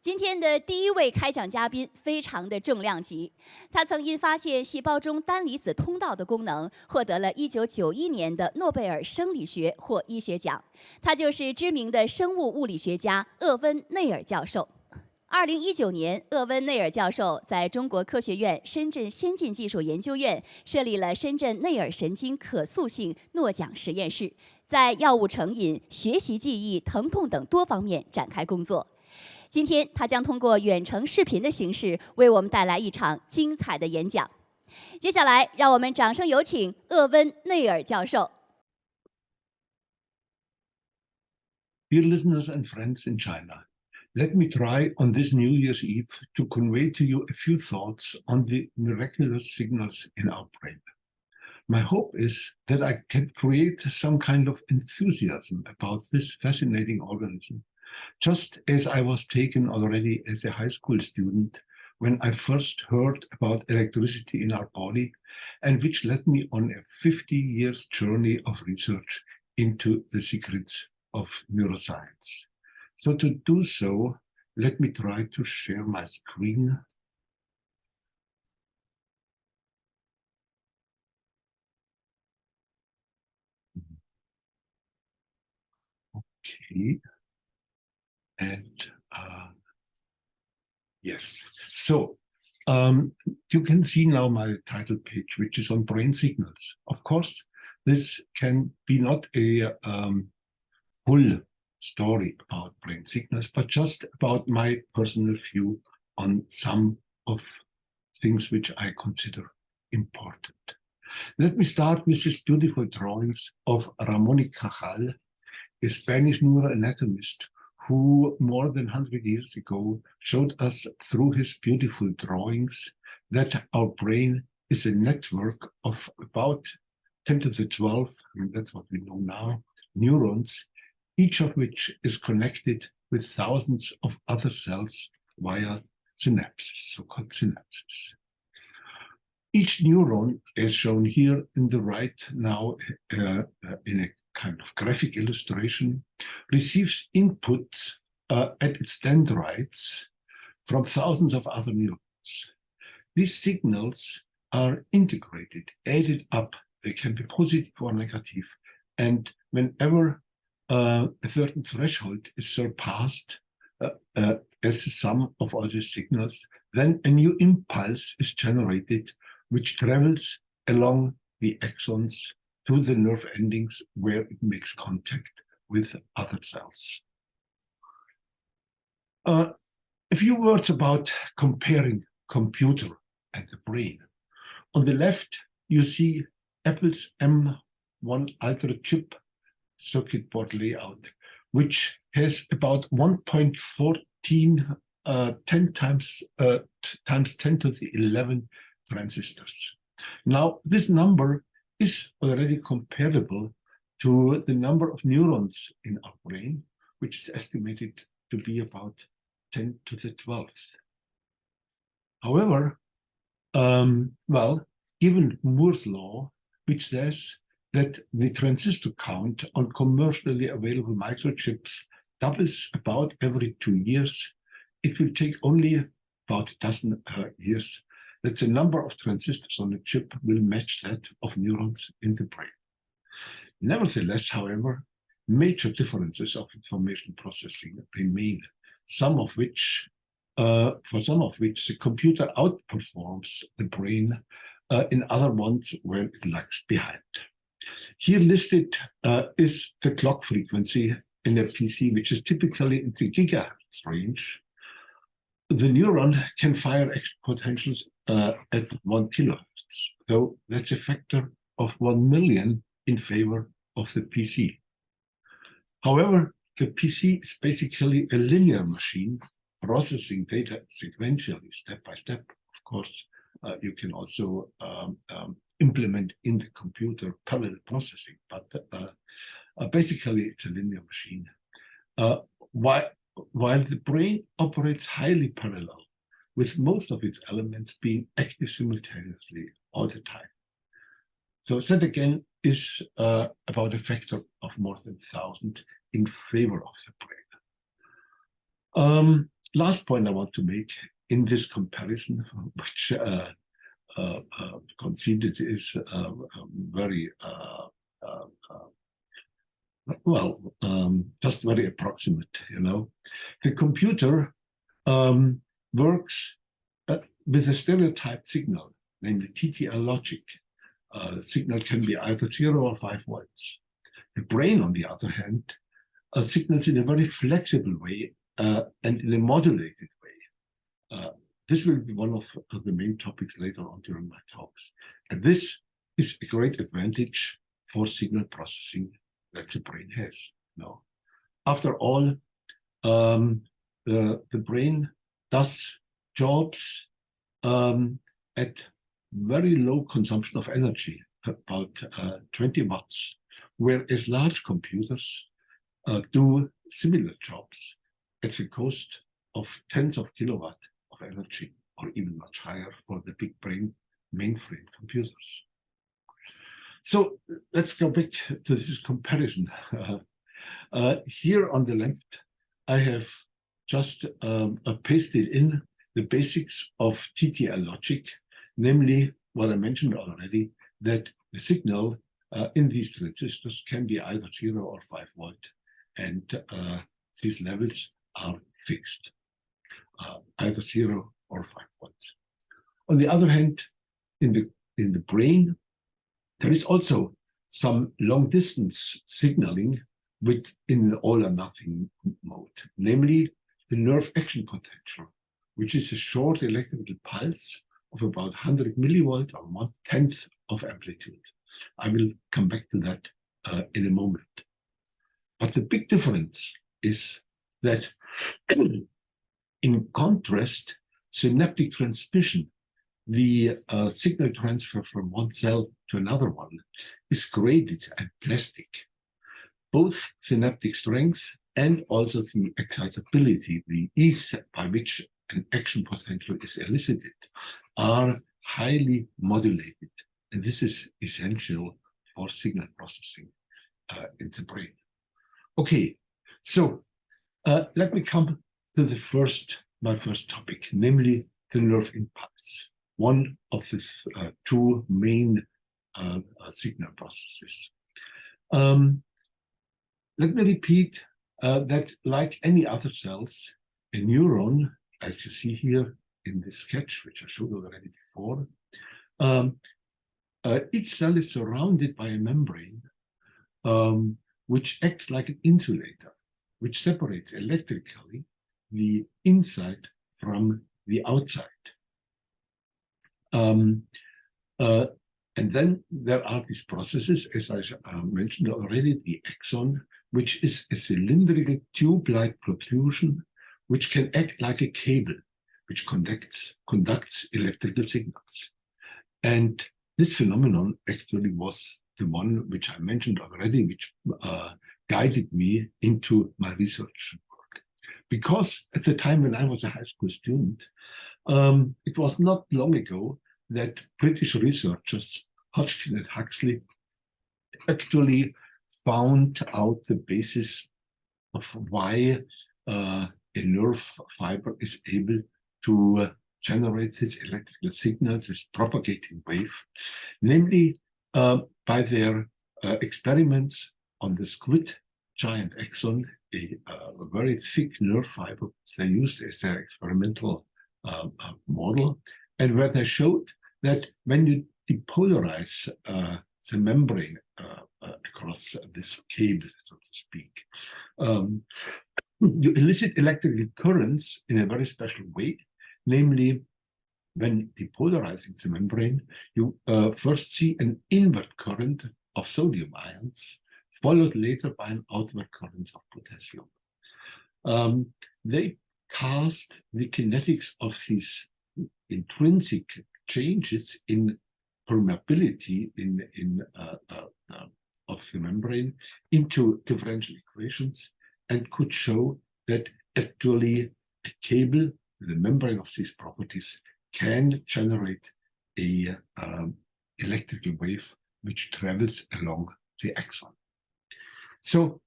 今天的第一位开讲嘉宾非常的重量级，他曾因发现细胞中单离子通道的功能，获得了1991年的诺贝尔生理学或医学奖。他就是知名的生物物理学家厄温内尔教授。2019年，厄温内尔教授在中国科学院深圳先进技术研究院设立了深圳内尔神经可塑性诺奖实验室，在药物成瘾、学习记忆、疼痛等多方面展开工作。今天，他将通过远程视频的形式为我们带来一场精彩的演讲。接下来，让我们掌声有请厄温内尔教授。Dear listeners and friends in China, let me try on this New Year's Eve to convey to you a few thoughts on the miraculous signals in our brain. My hope is that I can create some kind of enthusiasm about this fascinating organism, just as I was taken already as a high school student when I first heard about electricity in our body, and which led me on a 50 years journey of research into the secrets of neuroscience. So to do so, let me try to share my screen. Okay. And yes, so you can see now my title page, which is on brain signals. Of course, this can be not a full story about brain signals, but just about my personal view on some of things which I consider important. Let me start with these beautiful drawings of Ramon y Cajal, a Spanish neuroanatomist who more than 100 years ago showed us through his beautiful drawings that our brain is a network of about 10 to the 12, I mean, that's what we know now, neurons, each of which is connected with thousands of other cells via synapses, so-called synapses. Each neuron, as shown here in the right now in a kind of graphic illustration, receives inputs at its dendrites from thousands of other neurons. These signals are integrated, added up. They can be positive or negative. And whenever a certain threshold is surpassed as the sum of all these signals, then a new impulse is generated, which travels along the axons to the nerve endings where it makes contact with other cells. A few words about comparing computer and the brain. On the left, you see Apple's M1 Ultra chip circuit board layout, which has about 1.14 10 times 10 to the 11 transistors. Now, this number is already comparable to the number of neurons in our brain, which is estimated to be about 10 to the 12th. However, given Moore's law, which says that the transistor count on commercially available microchips doubles about every 2 years, it will take only about a dozen years that the number of transistors on a chip will match that of neurons in the brain. Nevertheless, however, major differences of information processing remain, for some of which the computer outperforms the brain, in other ones where it lags behind. Here listed is the clock frequency in a PC, which is typically in the gigahertz range. The neuron can fire potentials at 1 kilohertz, though that's a factor of 1 million in favor of the PC. However, the PC is basically a linear machine processing data sequentially, step by step. Of course, you can also implement in the computer parallel processing, but basically it's a linear machine. While the brain operates highly parallel, with most of its elements being active simultaneously all the time. So that again is about a factor of more than 1,000 in favor of the brain. last point I want to make in this comparison, which conceded is very just very approximate. The computer works with a stereotyped signal, namely TTL logic. Signal can be either 0 or 5 volts. The brain, on the other hand, signals in a very flexible way and in a modulated way. This will be one of the main topics later on during my talks. And this is a great advantage for signal processing that the brain has. After all, the brain does jobs at very low consumption of energy, about 20 watts, whereas large computers do similar jobs at the cost of tens of kilowatt of energy, or even much higher for the big brain mainframe computers. So let's go back to this comparison. Here on the left, I have just pasted in the basics of TTL logic, namely what I mentioned already, that the signal in these transistors can be either 0 or 5 volt, and these levels are fixed, either 0 or 5 volts. On the other hand, in the brain, there is also some long-distance signaling in all or nothing mode, namely the nerve action potential, which is a short electrical pulse of about 100 millivolt or 1/10 of amplitude. I will come back to that in a moment. But the big difference is that in contrast, synaptic transmission, the signal transfer from one cell to another one, is graded and plastic. Both synaptic strength and also the excitability, the ease by which an action potential is elicited, are highly modulated. And this is essential for signal processing in the brain. Okay, so let me come to my first topic, namely the nerve impulse, one of the two main signal processes. Let me repeat that, like any other cells, a neuron, as you see here in this sketch, which I showed already before, each cell is surrounded by a membrane which acts like an insulator, which separates electrically the inside from the outside. And then there are these processes, as I mentioned already, the axon, which is a cylindrical tube-like protrusion, which can act like a cable, which conducts electrical signals. And this phenomenon actually was the one which I mentioned already, which guided me into my research work. Because at the time when I was a high school student, it was not long ago that British researchers, Hodgkin and Huxley, actually found out the basis of why a nerve fiber is able to generate this electrical signal, this propagating wave, namely by their experiments on the squid giant axon, a very thick nerve fiber they used as their experimental model, and where they showed that when you depolarize the membrane across this cable, so to speak, you elicit electrical currents in a very special way. Namely, when depolarizing the membrane, you first see an inward current of sodium ions, followed later by an outward current of potassium. They cast the kinetics of these intrinsic changes in permeability of the membrane into differential equations, and could show that actually a cable, the membrane of these properties, can generate a electrical wave which travels along the axon. So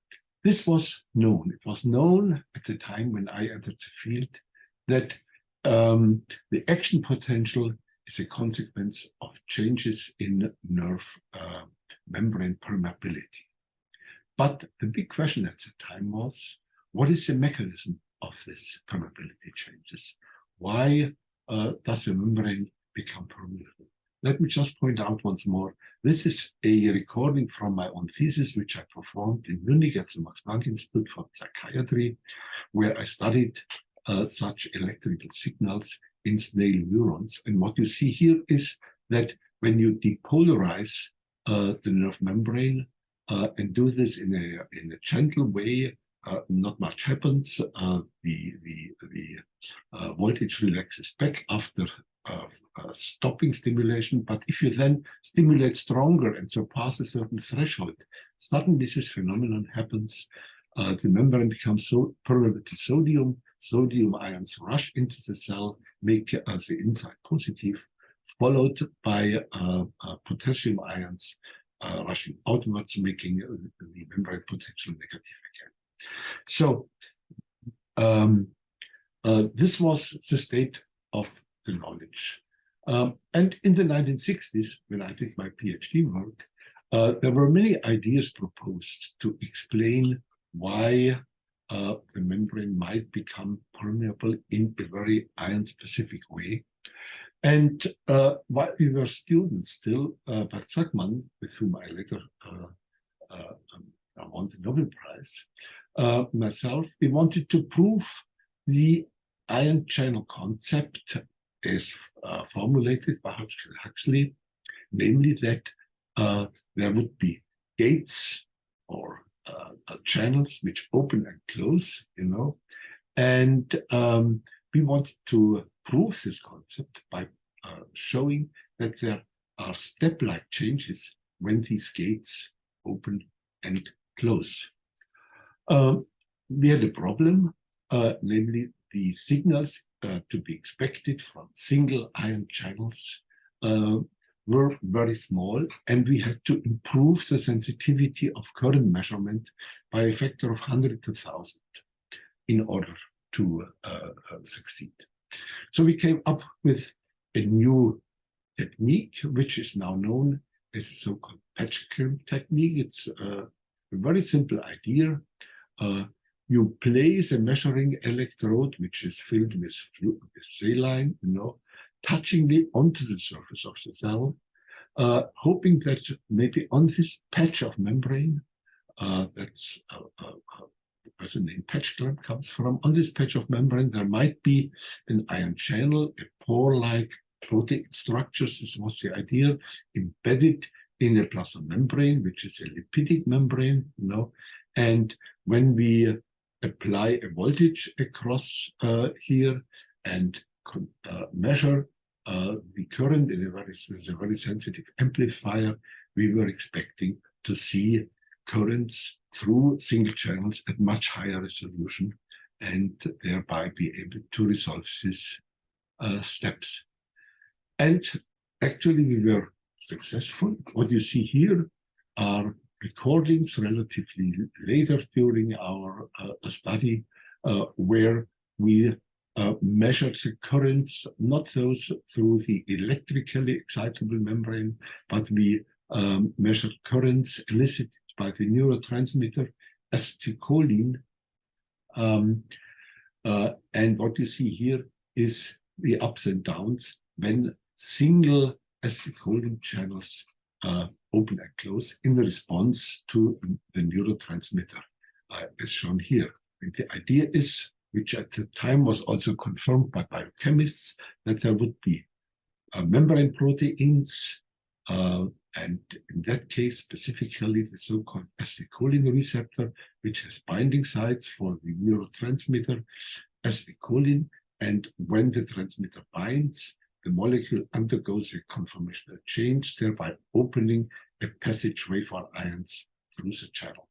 this was known. It was known at the time when I entered the field that the action potential is a consequence of changes in nerve membrane permeability. But the big question at the time was, what is the mechanism of this permeability changes? Why does the membrane become permeable? Let me just point out once more, this is a recording from my own thesis, which I performed in Munich at the Max Planck Institute for Psychiatry, where I studied such electrical signals in snail neurons. And what you see here is that when you depolarize the nerve membrane and do this in a gentle way, not much happens. The voltage relaxes back after stopping stimulation. But if you then stimulate stronger and surpass a certain threshold, suddenly this phenomenon happens. The membrane becomes so permeable to sodium. Sodium ions rush into the cell, make the inside positive, followed by potassium ions rushing outwards, making the membrane potential negative again. So this was the state of the knowledge. And in the 1960s, when I did my PhD work, there were many ideas proposed to explain why the membrane might become permeable in a very ion-specific way. And while we were students still, Bert Sackmann, with whom I later won the Nobel Prize, myself, we wanted to prove the ion channel concept as formulated by Huxley, namely that there would be gates or channels which open and close, and we wanted to prove this concept by showing that there are step-like changes when these gates open and close. We had a problem, namely the signals to be expected from single ion channels were very small, and we had to improve the sensitivity of current measurement by a factor of 100 to 1,000 in order to succeed. So we came up with a new technique, which is now known as the so-called patch clamp technique. It's a very simple idea. You place a measuring electrode, which is filled with saline, touchingly onto the surface of the cell, hoping that maybe on this patch of membrane, that's where the name patch clamp comes from, on this patch of membrane, there might be an ion channel, a pore-like protein structures. This was the idea, embedded in a plasma membrane, which is a lipidic membrane, and when we apply a voltage across here and measure the current in with a very sensitive amplifier, we were expecting to see currents through single channels at much higher resolution and thereby be able to resolve these steps. And actually we were successful. What you see here are recordings relatively later during our study where we measured the currents, not those through the electrically excitable membrane, but we measured currents elicited by the neurotransmitter acetylcholine. And what you see here is the ups and downs when single acetylcholine channels open and close in response to the neurotransmitter, as shown here. And the idea is, which at the time was also confirmed by biochemists, that there would be membrane proteins, and in that case, specifically the so-called acetylcholine receptor, which has binding sites for the neurotransmitter acetylcholine. And when the transmitter binds, the molecule undergoes a conformational change, thereby opening a passageway for ions through the channel.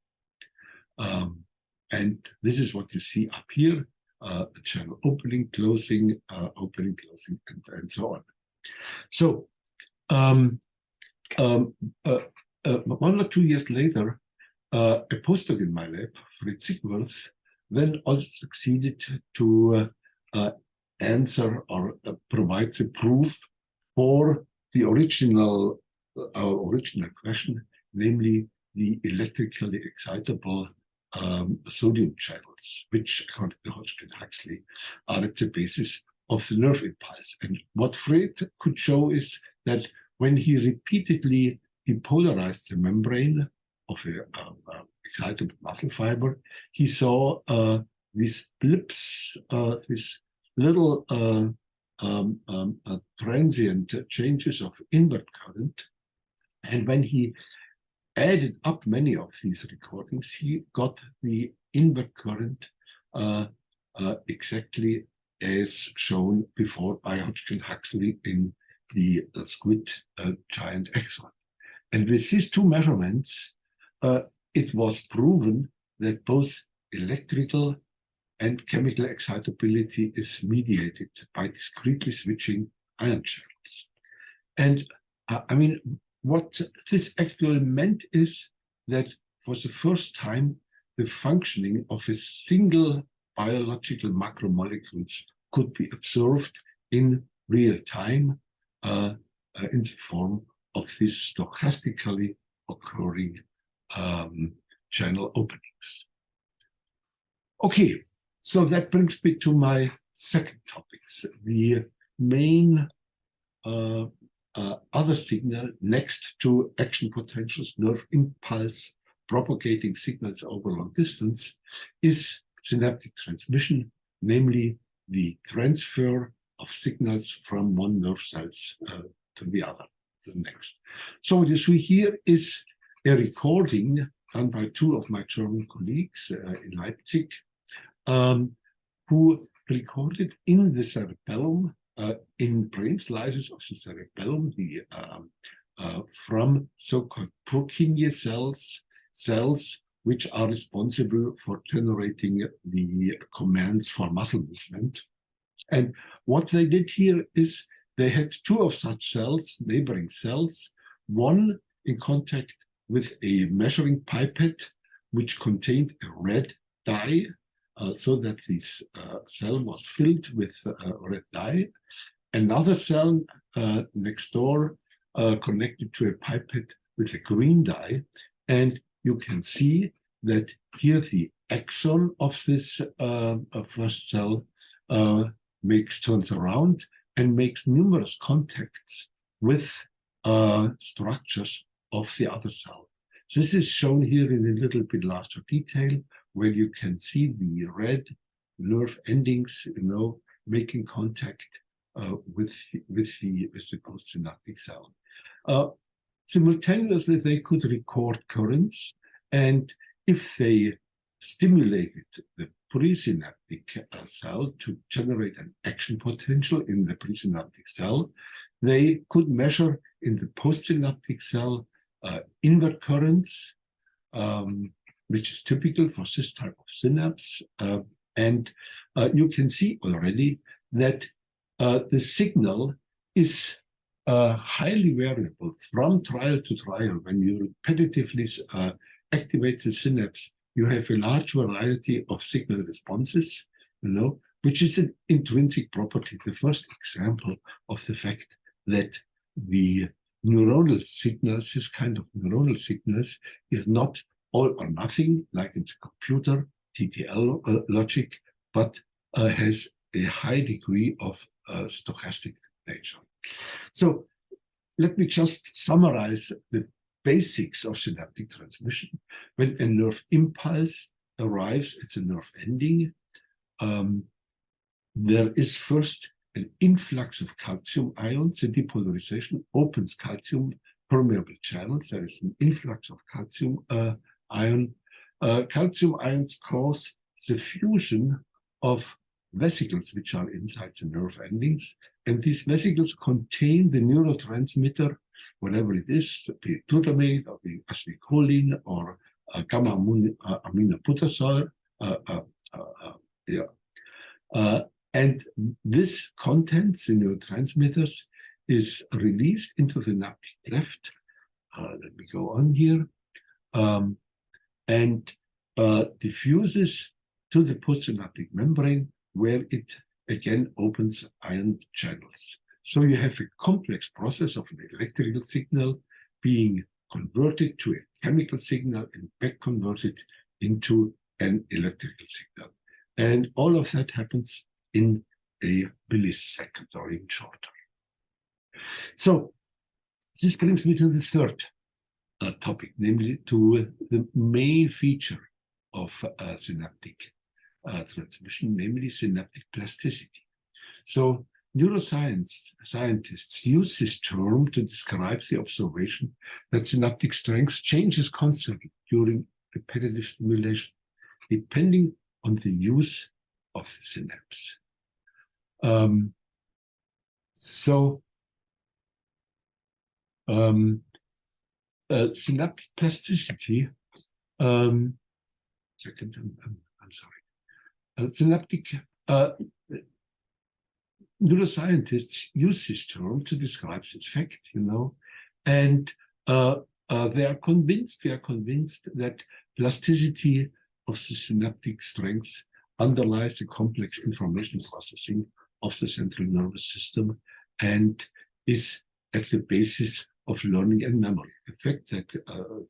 And this is what you see up here, a channel opening, closing, opening, closing, and so on. So 1 or 2 years later, a postdoc in my lab, Fritz Sigworth, then also succeeded to answer or provides a proof for the original question, namely the electrically excitable sodium channels, which, according to Hodgkin-Huxley, are at the basis of the nerve impulse. And what Freud could show is that when he repeatedly depolarized the membrane of a excitable muscle fiber, he saw these blips, these little transient changes of inward current. And when he added up many of these recordings, he got the inward current exactly as shown before by Hodgkin-Huxley in the squid giant axon. And with these two measurements, it was proven that both electrical and chemical excitability is mediated by discretely switching ion channels. And I mean, what this actually meant is that for the first time, the functioning of a single biological macromolecules could be observed in real time in the form of these stochastically occurring channel openings. Okay, so that brings me to my second topics. The main other signal next to action potentials, nerve impulse, propagating signals over long distance, is synaptic transmission, namely the transfer of signals from one nerve cells to the other, to the next. So what you see here is a recording done by two of my German colleagues in Leipzig, who recorded in the cerebellum, in brain slices of the cerebellum, from so-called Purkinje cells, which are responsible for generating the commands for muscle movement. And what they did here is they had two of such cells, neighboring cells, one in contact with a measuring pipette, which contained a red dye, so that this cell was filled with red dye. Another cell next door connected to a pipette with a green dye. And you can see that here the axon of this first cell turns around and makes numerous contacts with structures of the other cell. This is shown here in a little bit larger detail, where you can see the red nerve endings, making contact with the postsynaptic cell. Simultaneously, they could record currents, and if they stimulated the presynaptic cell to generate an action potential in the presynaptic cell, they could measure in the postsynaptic cell inward currents, which is typical for this type of synapse. And you can see already that the signal is highly variable from trial to trial. When you repetitively activate the synapse, you have a large variety of signal responses, which is an intrinsic property, the first example of the fact that the neuronal signals, this kind of neuronal signals, is not all or nothing, like in the computer, TTL logic, but has a high degree of stochastic nature. So let me just summarize the basics of synaptic transmission. When a nerve impulse arrives at the nerve ending, there is first an influx of calcium ions. The depolarization opens calcium permeable channels. There is an influx of calcium ion. Calcium ions cause the fusion of vesicles which are inside the nerve endings, and these vesicles contain the neurotransmitter, whatever it is, be it glutamate or be acetylcholine or gamma aminobutyrol. And this contents, the neurotransmitters, is released into the synaptic cleft. Let me go on here. And diffuses to the postsynaptic membrane, where it again opens ion channels. So you have a complex process of an electrical signal being converted to a chemical signal and back converted into an electrical signal. And all of that happens in a millisecond or even shorter. So this brings me to the third topic, namely to the main feature of synaptic transmission, namely synaptic plasticity. So neuroscientists use this term to describe the observation that synaptic strength changes constantly during repetitive stimulation, depending on the use of the synapse. Synaptic plasticity, I'm sorry. Synaptic neuroscientists use this term to describe this fact, and they are convinced that plasticity of the synaptic strength underlies the complex information processing of the central nervous system and is at the basis of learning and memory. The fact that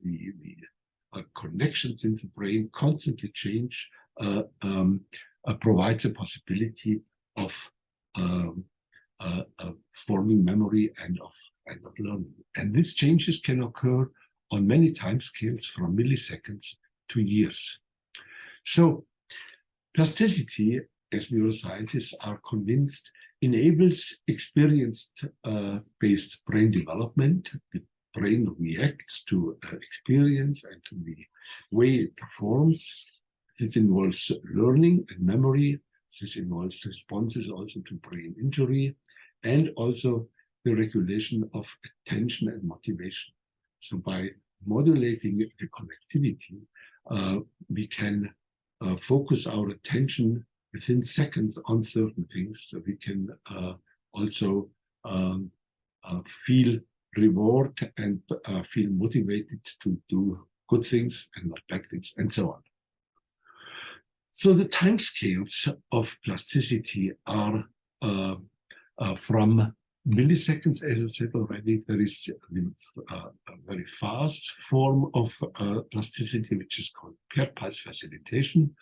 the connections in the brain constantly change provides a possibility of forming memory and of learning. And these changes can occur on many time scales from milliseconds to years. So plasticity, as neuroscientists are convinced, enables experience-based brain development. The brain reacts to experience and to the way it performs. This involves learning and memory. This involves responses also to brain injury and also the regulation of attention and motivation. So by modulating the connectivity, we can focus our attention within seconds on certain things. So we can also feel reward and feel motivated to do good things and not bad things, and so on. So the timescales of plasticity are from milliseconds, as I said already. There is a very fast form of plasticity, which is called paired pulse facilitation.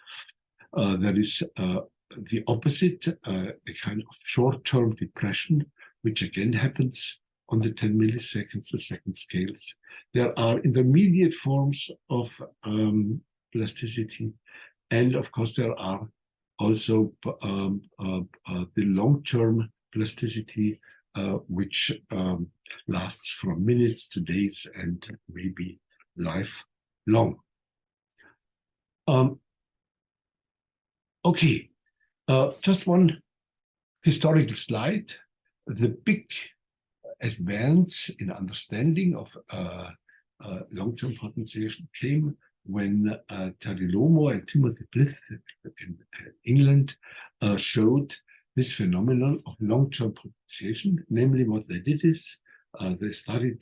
There is the opposite, a kind of short-term depression, which again happens on the 10 milliseconds per second scales. There are intermediate forms of plasticity. And of course, there are also the long-term plasticity, which lasts from minutes to days and maybe lifelong. Okay, just one historical slide. The big advance in understanding of long-term potentiation came when Terry Lomo and Timothy Blyth in England showed this phenomenon of long-term potentiation. Namely, what they did is they studied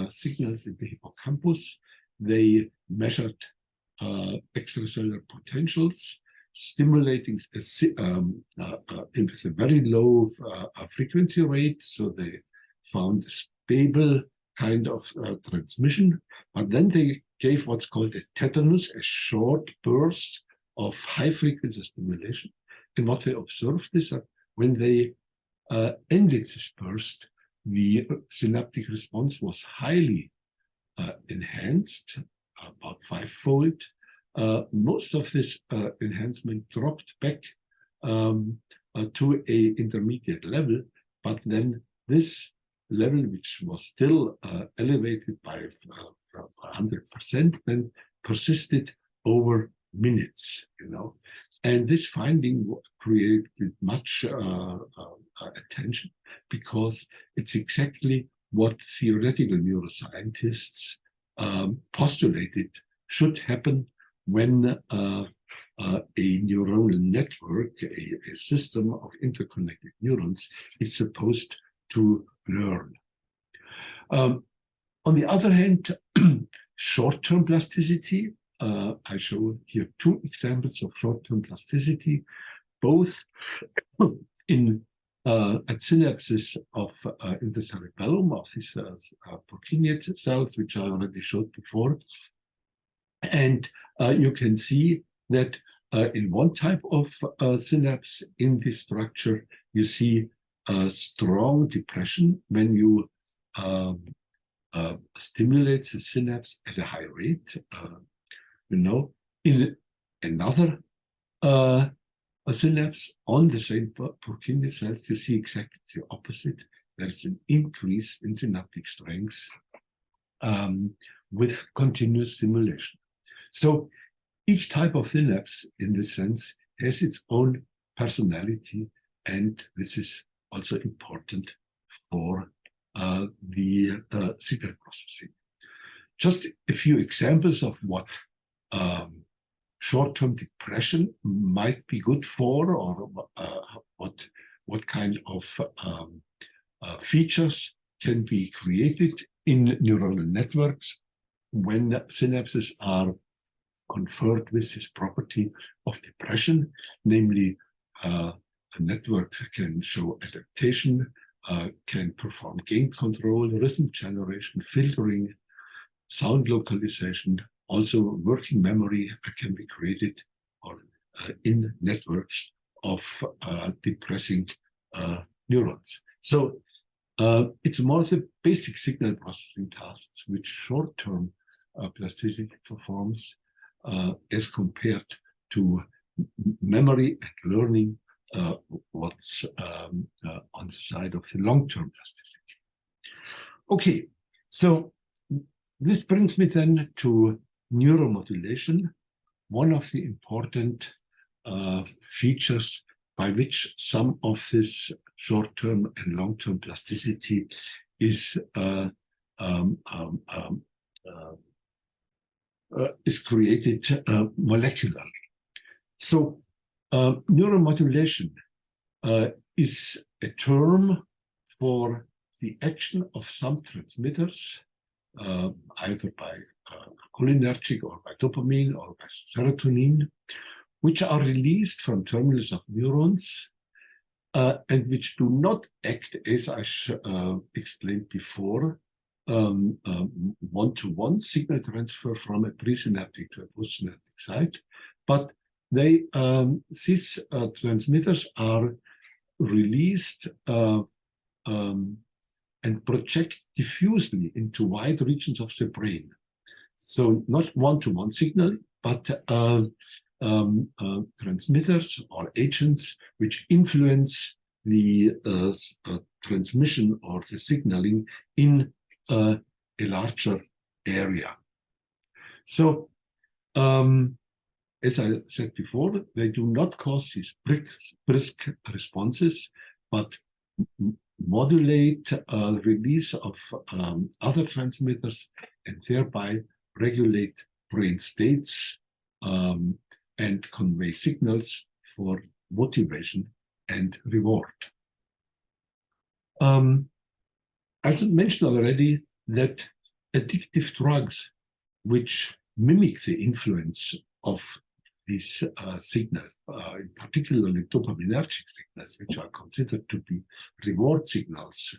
signals in the hippocampus. They measured extracellular potentials, stimulating with a very low frequency rate. So they found a stable kind of transmission, but then they gave what's called a tetanus, a short burst of high frequency stimulation. And what they observed is that when they ended this burst, the synaptic response was highly enhanced, about 5-fold. Most of this enhancement dropped back to an intermediate level, but then this level, which was still elevated by 100%, then persisted over minutes, And this finding created much attention because it's exactly what theoretical neuroscientists postulated should happen when a neuronal network, a system of interconnected neurons, is supposed to learn. On the other hand, short-term plasticity, I show here two examples of short-term plasticity. Both at synapses of in the cerebellum of these Purkinje cells, which I already showed before. And you can see that in one type of synapse in this structure, you see a strong depression when you stimulate the synapse at a high rate. In another a synapse on the same Purkinje cells, you see exactly the opposite. There is an increase in synaptic strength with continuous stimulation. So each type of synapse, in this sense, has its own personality, and this is also important for the signal processing. Just a few examples of what short-term depression might be good for, or what kind of features can be created in neuronal networks when synapses are conferred with this property of depression, namely a network can show adaptation, can perform gain control, rhythm generation, filtering, sound localization. Also, working memory can be created in networks of depressing neurons. So it's more the basic signal processing tasks which short-term plasticity performs as compared to memory and learning, what's on the side of the long-term plasticity. Okay, so this brings me then to neuromodulation, one of the important features by which some of this short-term and long-term plasticity is created molecularly. So neuromodulation is a term for the action of some transmitters, either by cholinergic or by dopamine or by serotonin, which are released from terminals of neurons and which do not act, as I explained before, one-to-one signal transfer from a presynaptic to a postsynaptic site, but they these transmitters are released and project diffusely into wide regions of the brain. So not one-to-one signal, but transmitters or agents which influence the transmission or the signaling in a larger area. So as I said before, they do not cause these brisk responses, but modulate the release of other transmitters and thereby regulate brain states and convey signals for motivation and reward. I should mention already that addictive drugs, which mimic the influence of these signals, in particular dopaminergic signals, which are considered to be reward signals,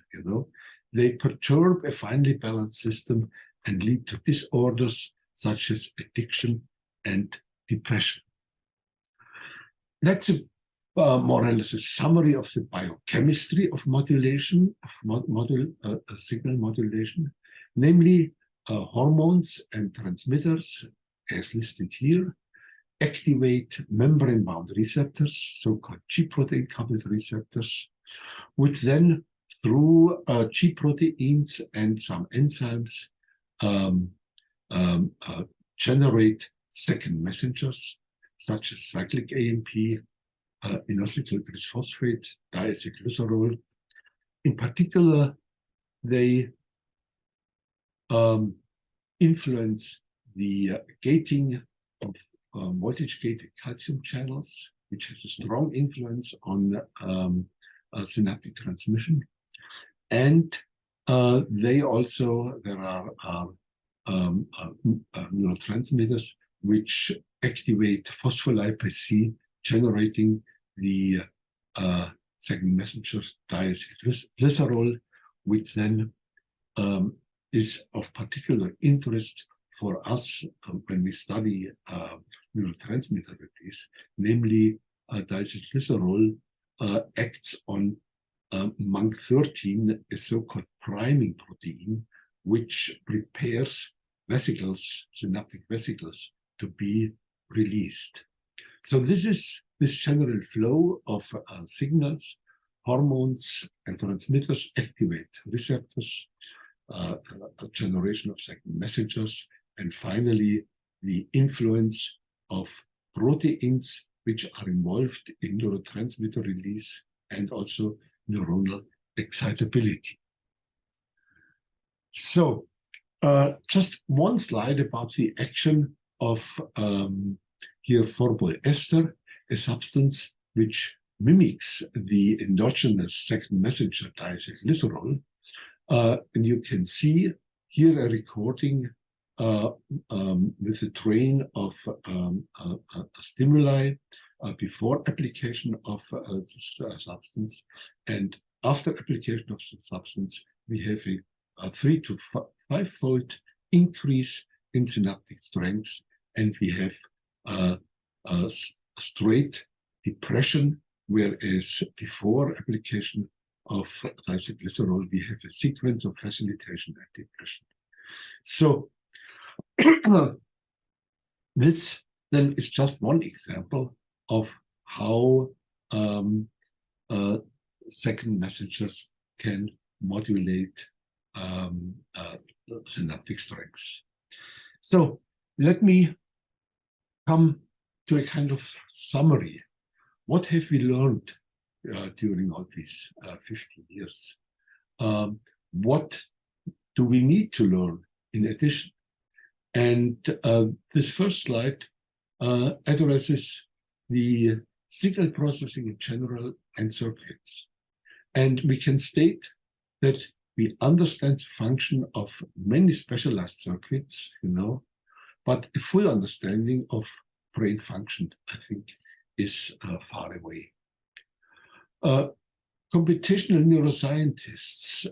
they perturb a finely balanced system and lead to disorders such as addiction and depression. That's more or less a summary of the biochemistry of modulation, of signal modulation, namely hormones and transmitters, as listed here, activate membrane-bound receptors, so-called G protein-coupled receptors, which then, through G proteins and some enzymes, generate second messengers, such as cyclic AMP, inositol triphosphate, diacylglycerol. In particular, they influence the gating of voltage-gated calcium channels, which has a strong influence on synaptic transmission. And there are neurotransmitters which activate phospholipase C, generating the second messenger diacylglycerol, which then is of particular interest for us when we study neurotransmitter release, namely diacylglycerol acts on MUNC13, a so-called priming protein, which prepares vesicles, synaptic vesicles, to be released. So this is this general flow of signals, hormones, and transmitters activate receptors, a generation of second messengers, and finally the influence of proteins which are involved in neurotransmitter release and also neuronal excitability. So just one slide about the action of here phosphoester, a substance which mimics the endogenous second messenger diacylglycerol. And you can see here a recording with a train of stimuli before application of this substance, and after application of the substance, we have a 3 to 5-fold increase in synaptic strength, and we have a straight depression, whereas before application of diacylglycerol, we have a sequence of facilitation and depression. So this then is just one example of how second messengers can modulate synaptic strengths. So let me come to a kind of summary. What have we learned during all these 15 years? What do we need to learn in addition? And this first slide addresses the signal processing in general and circuits. And we can state that we understand the function of many specialized circuits, but a full understanding of brain function, I think, is far away. Computational neuroscientists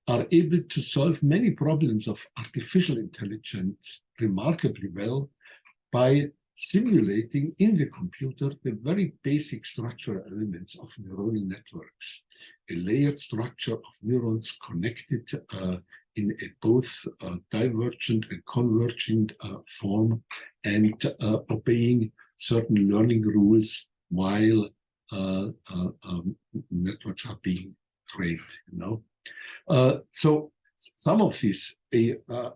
are able to solve many problems of artificial intelligence remarkably well by simulating in the computer the very basic structural elements of neuronal networks, a layered structure of neurons connected in a both divergent and convergent form, and obeying certain learning rules while networks are being trained. So some of these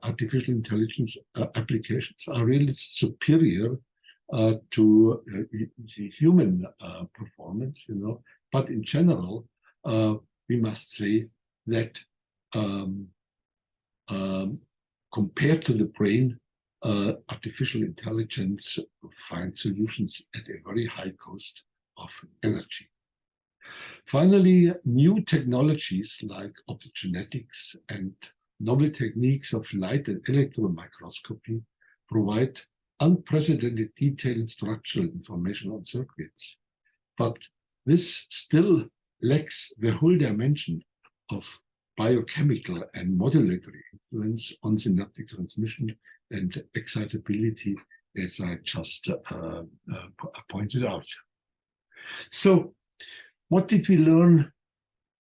artificial intelligence applications are really superior to human performance, but in general, we must say that compared to the brain, artificial intelligence finds solutions at a very high cost of energy. Finally, new technologies like optogenetics and novel techniques of light and electron microscopy provide unprecedented detailed structural information on circuits. But this still lacks the whole dimension of biochemical and modulatory influence on synaptic transmission and excitability, as I just pointed out. So, what did we learn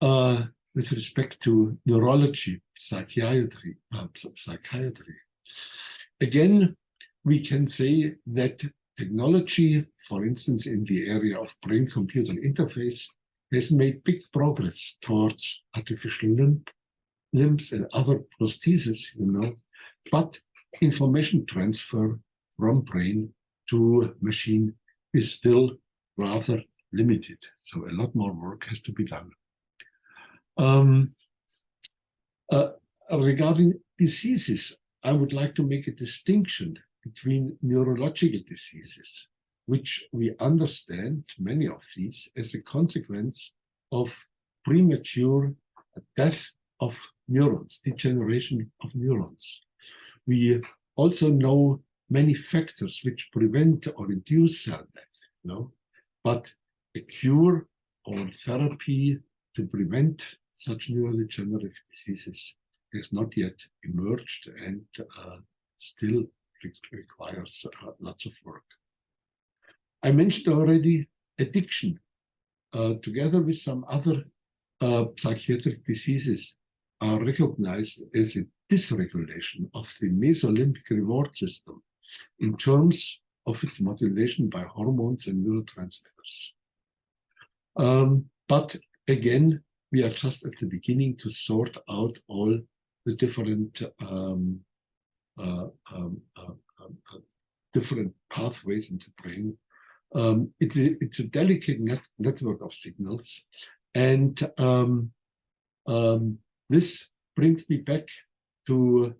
with respect to neurology, psychiatry? Again, we can say that technology, for instance, in the area of brain-computer interface, has made big progress towards artificial limbs and other prostheses, but information transfer from brain to machine is still rather limited. So a lot more work has to be done. Regarding diseases, I would like to make a distinction between neurological diseases, which we understand, many of these, as a consequence of premature death of neurons, degeneration of neurons. We also know many factors which prevent or induce cell death, but a cure or therapy to prevent such neurodegenerative diseases has not yet emerged and still requires lots of work. I mentioned already addiction, together with some other psychiatric diseases, are recognized as a dysregulation of the mesolimbic reward system in terms of its modulation by hormones and neurotransmitters. But again, we are just at the beginning to sort out all the different different pathways in the brain. It's a delicate network of signals, and this brings me back to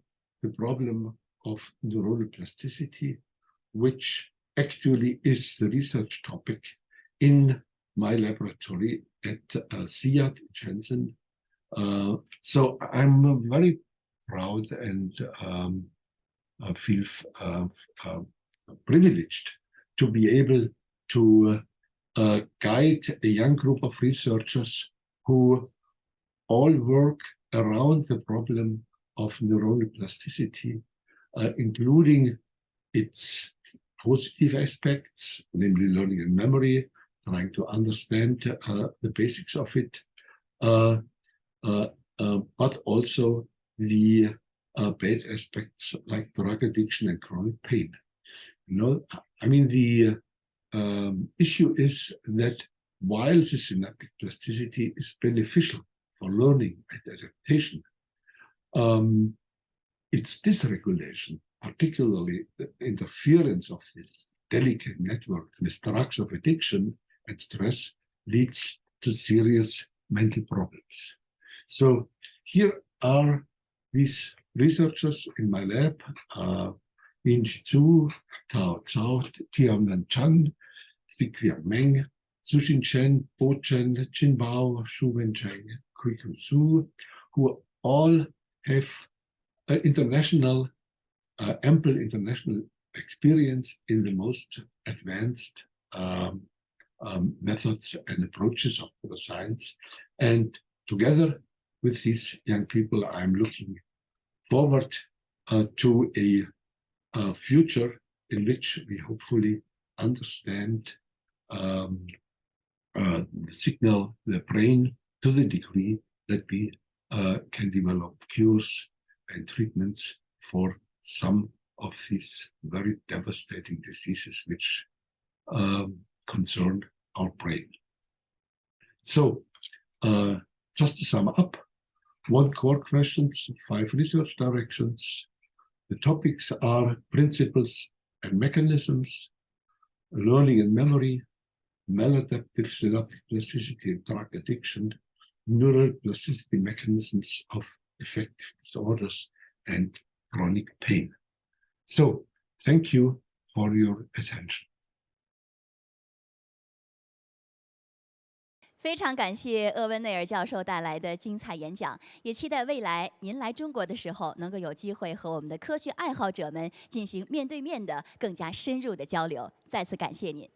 the problem of neuronal plasticity, which actually is the research topic in my laboratory at CAS in Shenzhen. So I'm very proud and feel privileged to be able to guide a young group of researchers who all work around the problem of neuronal plasticity, including its positive aspects, namely learning and memory, trying to understand the basics of it, but also the bad aspects like drug addiction and chronic pain. You know, I mean, the issue is that while the synaptic plasticity is beneficial for learning and adaptation, its dysregulation, particularly the interference of this delicate network with drugs of addiction and stress, leads to serious mental problems. So here are these researchers in my lab, Yin-Chi Zhu, Tao Zhao, Tianwen Chan, Ziqiang Meng, Suxin Chen, Bo Chen, Jin Bao, Shu Wencheng, Kuiku Su, who all have international, ample international experience in the most advanced methods and approaches of neuroscience. And together with these young people, I'm looking forward to a future in which we hopefully understand the signal, the brain, to the degree that we can develop cures and treatments for some of these very devastating diseases which concern our brain. So, just to sum up, 1 core questions, 5 research directions. The topics are principles and mechanisms, learning and memory, maladaptive synaptic plasticity and drug addiction, neural plasticity mechanisms of affective disorders, and chronic pain. So, thank you for your attention. 非常感谢厄温内尔教授带来的精彩演讲，也期待未来您来中国的时候，能够有机会和我们的科学爱好者们进行面对面的、更加深入的交流。再次感谢您。